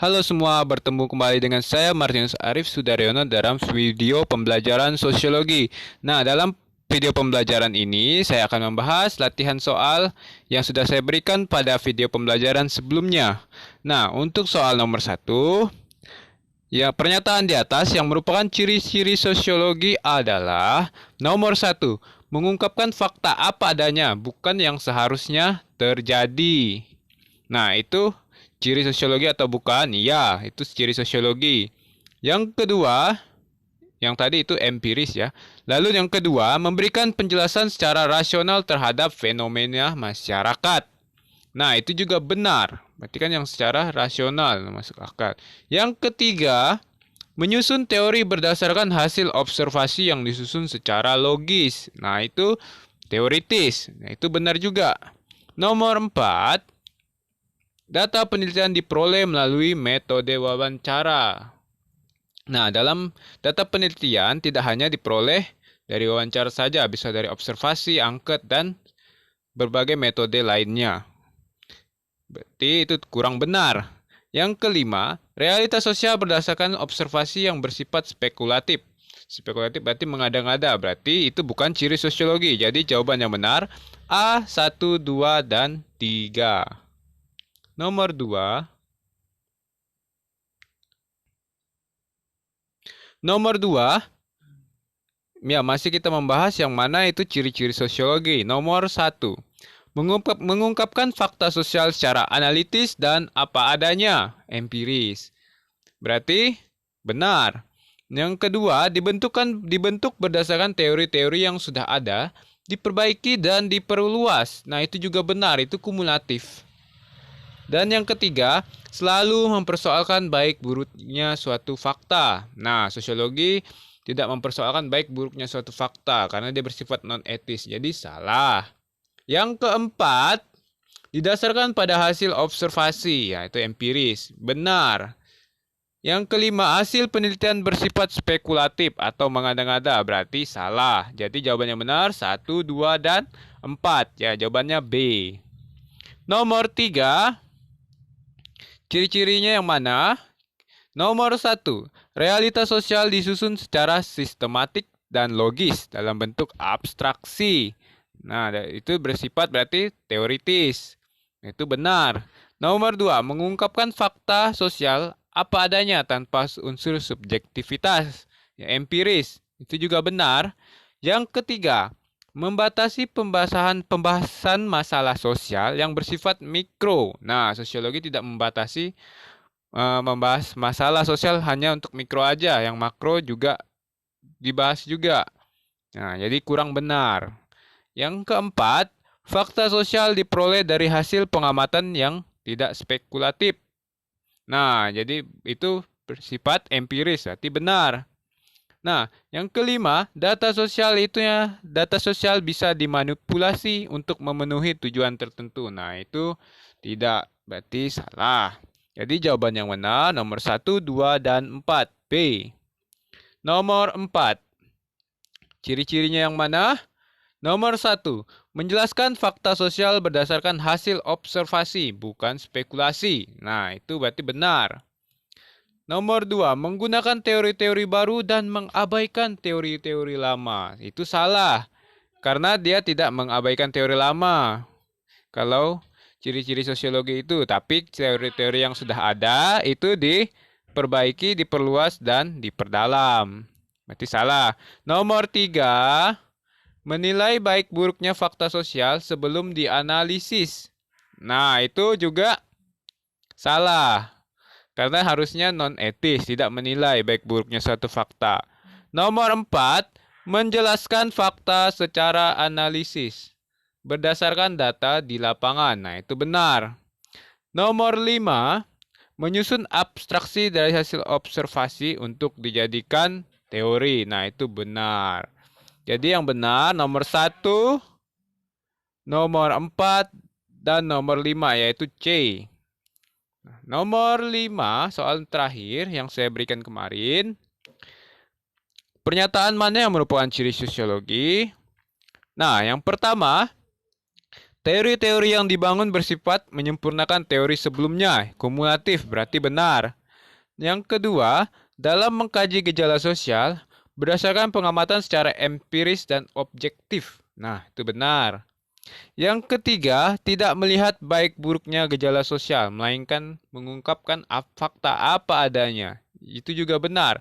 Halo semua, bertemu kembali dengan saya Martinus Arif Sudaryono dalam video pembelajaran sosiologi. Nah, dalam video pembelajaran ini saya akan membahas latihan soal yang sudah saya berikan pada video pembelajaran sebelumnya. Nah, untuk soal nomor 1, ya, pernyataan di atas yang merupakan ciri-ciri sosiologi adalah nomor 1, mengungkapkan fakta apa adanya, bukan yang seharusnya terjadi. Nah, itu ciri sosiologi atau bukan? Ya, itu ciri sosiologi. Yang kedua, yang tadi itu empiris ya. Lalu yang kedua, memberikan penjelasan secara rasional terhadap fenomena masyarakat. Nah, itu juga benar. Berarti kan yang secara rasional masuk akal. Yang ketiga, menyusun teori berdasarkan hasil observasi yang disusun secara logis. Nah, itu teoritis. Nah, itu benar juga. Nomor 4, data penelitian diperoleh melalui metode wawancara. Nah, dalam data penelitian tidak hanya diperoleh dari wawancara saja, bisa dari observasi, angket, dan berbagai metode lainnya. Berarti itu kurang benar. Yang kelima, realitas sosial berdasarkan observasi yang bersifat spekulatif. Spekulatif berarti mengada-ngada, berarti itu bukan ciri sosiologi. Jadi jawaban yang benar A, 1, 2, dan 3. Nomor 2. Nomor 2, ya masih kita membahas yang mana itu ciri-ciri sosiologi. Nomor 1, mengungkapkan fakta sosial secara analitis dan apa adanya, empiris. Berarti benar. Yang kedua, dibentuk berdasarkan teori-teori yang sudah ada, diperbaiki dan diperluas. Nah, itu juga benar, itu kumulatif. Dan yang ketiga, selalu mempersoalkan baik buruknya suatu fakta. Nah, sosiologi tidak mempersoalkan baik buruknya suatu fakta karena dia bersifat non-etis. Jadi salah. Yang keempat, didasarkan pada hasil observasi, yaitu empiris. Benar. Yang kelima, hasil penelitian bersifat spekulatif atau mengada-ngada, berarti salah. Jadi jawabannya benar 1, 2, dan 4. Ya, jawabannya B. Nomor 3, ciri-cirinya yang mana? Nomor 1, realitas sosial disusun secara sistematik dan logis dalam bentuk abstraksi. Nah, itu bersifat berarti teoritis. Itu benar. Nomor 2, mengungkapkan fakta sosial apa adanya tanpa unsur subjektivitas, ya, empiris. Itu juga benar. Yang ketiga, membatasi pembahasan masalah sosial yang bersifat mikro. Nah, sosiologi tidak membatasi membahas masalah sosial hanya untuk mikro aja, yang makro juga dibahas juga. Nah, jadi kurang benar. Yang keempat, fakta sosial diperoleh dari hasil pengamatan yang tidak spekulatif. Nah, jadi itu bersifat empiris, berarti benar. Nah, yang kelima, data sosial bisa dimanipulasi untuk memenuhi tujuan tertentu. Nah, itu tidak, berarti salah. Jadi jawaban yang benar nomor 1, 2, dan 4. B. Nomor 4. Ciri-cirinya yang mana? Nomor 1, menjelaskan fakta sosial berdasarkan hasil observasi, bukan spekulasi. Nah, itu berarti benar. Nomor 2, menggunakan teori-teori baru dan mengabaikan teori-teori lama. Itu salah, karena dia tidak mengabaikan teori lama. Kalau ciri-ciri sosiologi itu, tapi teori-teori yang sudah ada itu diperbaiki, diperluas, dan diperdalam. Berarti salah. Nomor 3, menilai baik buruknya fakta sosial sebelum dianalisis. Nah, itu juga salah. Karena harusnya non-etis, tidak menilai baik buruknya suatu fakta. Nomor 4, menjelaskan fakta secara analisis berdasarkan data di lapangan. Nah, itu benar. Nomor 5, menyusun abstraksi dari hasil observasi untuk dijadikan teori. Nah, itu benar. Jadi yang benar nomor 1, nomor 4, dan nomor 5, yaitu C. Nomor 5, soal terakhir yang saya berikan kemarin. Pernyataan mana yang merupakan ciri sosiologi? Nah, yang pertama, Teori-teori yang dibangun bersifat menyempurnakan teori sebelumnya, kumulatif berarti benar. Yang kedua, dalam mengkaji gejala sosial, berdasarkan pengamatan secara empiris dan objektif. Nah, itu benar. Yang ketiga, tidak melihat baik buruknya gejala sosial, melainkan mengungkapkan fakta apa adanya. Itu juga benar.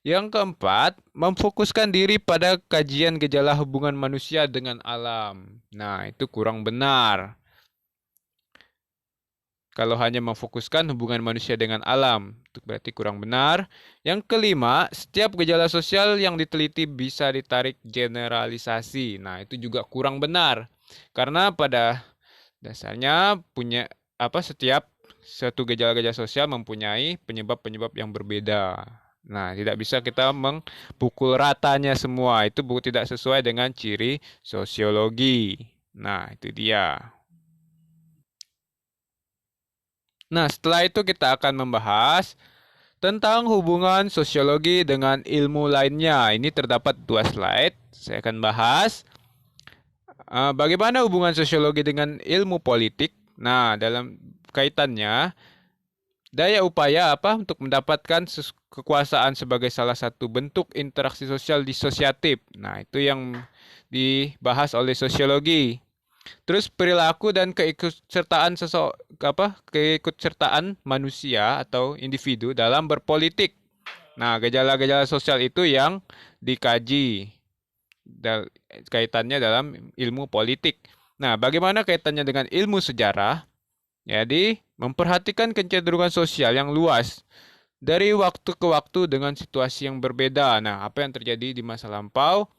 Yang keempat, memfokuskan diri pada kajian gejala hubungan manusia dengan alam. Nah, itu kurang benar. Kalau hanya memfokuskan hubungan manusia dengan alam, itu berarti kurang benar. Yang kelima, setiap gejala sosial yang diteliti bisa ditarik generalisasi. Nah, itu juga kurang benar. Karena pada dasarnya setiap satu gejala-gejala sosial mempunyai penyebab-penyebab yang berbeda. Nah, tidak bisa kita mempukul ratanya semua. Itu tidak sesuai dengan ciri sosiologi. Nah, itu dia. Nah, setelah itu kita akan membahas tentang hubungan sosiologi dengan ilmu lainnya. Ini terdapat 2 slide. Saya akan bahas bagaimana hubungan sosiologi dengan ilmu politik. Nah, dalam kaitannya, daya upaya untuk mendapatkan kekuasaan sebagai salah satu bentuk interaksi sosial disosiatif. Nah, itu yang dibahas oleh sosiologi. Terus perilaku dan keikutsertaan manusia atau individu dalam berpolitik. Nah, gejala-gejala sosial itu yang dikaji kaitannya dalam ilmu politik. Nah, bagaimana kaitannya dengan ilmu sejarah? Jadi, memperhatikan kecenderungan sosial yang luas dari waktu ke waktu dengan situasi yang berbeda. Nah, apa yang terjadi di masa lampau?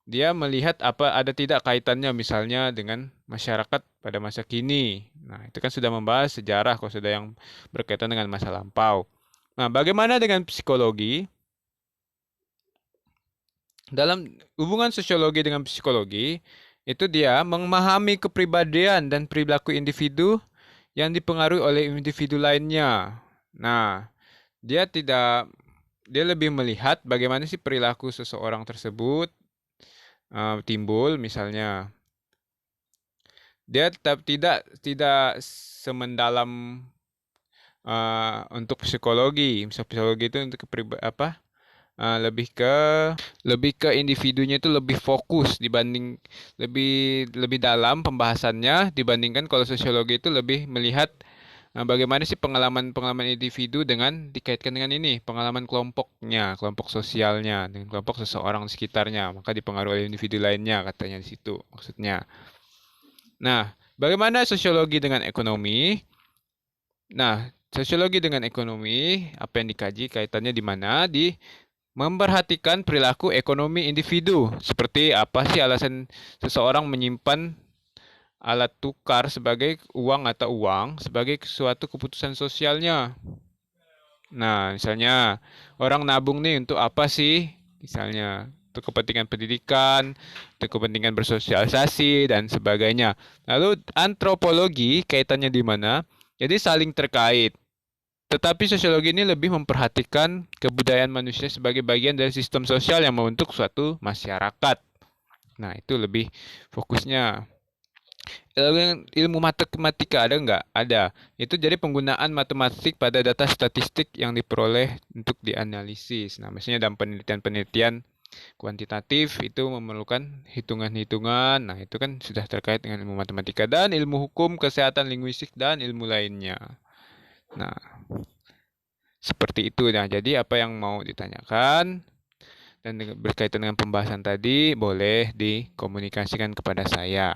Dia melihat ada tidak kaitannya misalnya dengan masyarakat pada masa kini. Nah, itu kan sudah membahas sejarah kalau sudah yang berkaitan dengan masa lampau. Nah, bagaimana dengan psikologi? Dalam hubungan sosiologi dengan psikologi, itu dia memahami kepribadian dan perilaku individu yang dipengaruhi oleh individu lainnya. Nah, dia lebih melihat bagaimana sih perilaku seseorang tersebut timbul misalnya. Dia tetap tidak semendalam untuk psikologi. Psikologi itu untuk lebih ke individunya itu lebih fokus dibanding lebih dalam pembahasannya dibandingkan kalau sosiologi itu lebih melihat bagaimana sih pengalaman individu dengan dikaitkan dengan ini pengalaman kelompoknya, kelompok sosialnya dengan kelompok seseorang di sekitarnya, maka dipengaruhi oleh individu lainnya katanya di situ maksudnya. Nah, bagaimana sosiologi dengan ekonomi? Nah, sosiologi dengan ekonomi apa yang dikaji kaitannya di mana? Di memperhatikan perilaku ekonomi individu. Seperti apa sih alasan seseorang menyimpan alat tukar sebagai uang atau uang sebagai suatu keputusan sosialnya. Nah, misalnya orang nabung nih untuk apa sih? Misalnya untuk kepentingan pendidikan, untuk kepentingan bersosialisasi dan sebagainya. Lalu antropologi kaitannya di mana? Jadi saling terkait. Tetapi sosiologi ini lebih memperhatikan kebudayaan manusia sebagai bagian dari sistem sosial yang membentuk suatu masyarakat. Nah, itu lebih fokusnya. Ilmu matematika ada nggak? Ada. Itu jadi penggunaan matematik pada data statistik yang diperoleh untuk dianalisis. Nah, misalnya dalam penelitian-penelitian kuantitatif itu memerlukan hitungan-hitungan. Nah, itu kan sudah terkait dengan ilmu matematika dan ilmu hukum, kesehatan linguistik, dan ilmu lainnya. Nah, seperti itu. Nah, jadi apa yang mau ditanyakan dan berkaitan dengan pembahasan tadi boleh dikomunikasikan kepada saya.